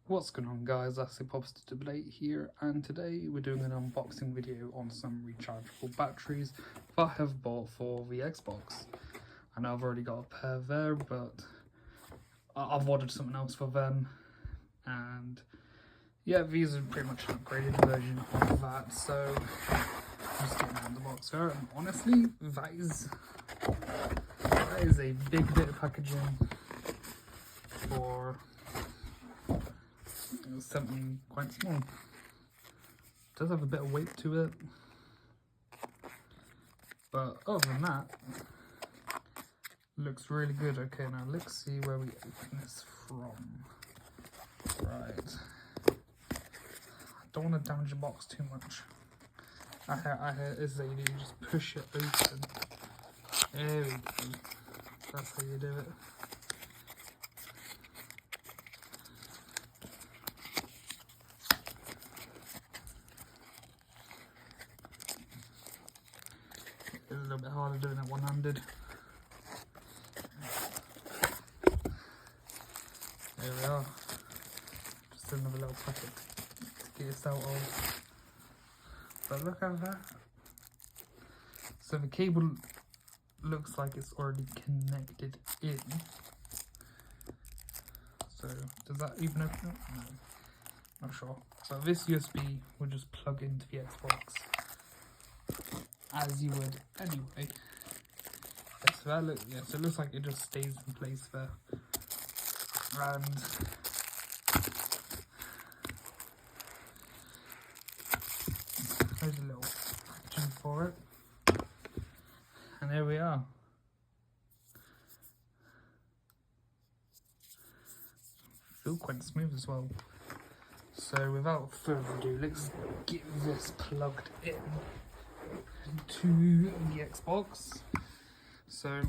What's going on, guys? That's the Popster Debate here, and today we're doing an unboxing video on some rechargeable batteries that I have bought for the Xbox. I know I've already got a pair there, but I've ordered something else for them, and yeah, these are pretty much an upgraded version of that, so I'm just getting out of the box there, and honestly, that is a big bit of packaging for something quite small. It does have a bit of weight to it, but other than that, looks really good. Okay, now let's see where we open this from. Right, I don't want to damage the box too much. I hear is that you just push it open. There we go. That's how you do it. It's a little bit harder doing it one-handed. There we are. Just another little packet to get this out of. But look at that. So the cable looks like it's already connected in. So does that even open up? No, not sure. So this USB will just plug into the Xbox as you would anyway. Yes, so that so it looks like it just stays in place there. And there's a little packaging for it. And here we are. Feel quite smooth as well. So without further ado, let's get this plugged in to the Xbox. So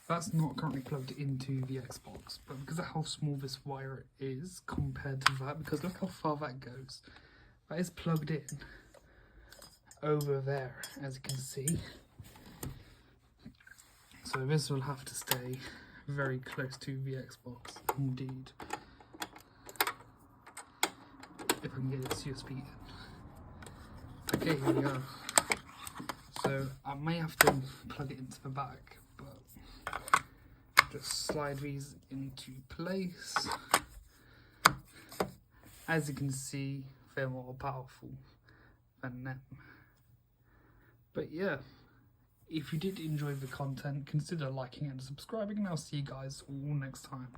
that's not currently plugged into the Xbox, but because of how small this wire is compared to that, because look how far that goes, that is plugged in over there, as you can see. So this will have to stay very close to the Xbox indeed, if I can get this USB in. Okay, here we go. So I may have to plug it into the back, but just slide these into place. As you can see, they're more powerful than them. But yeah, if you did enjoy the content, consider liking and subscribing, and I'll see you guys all next time.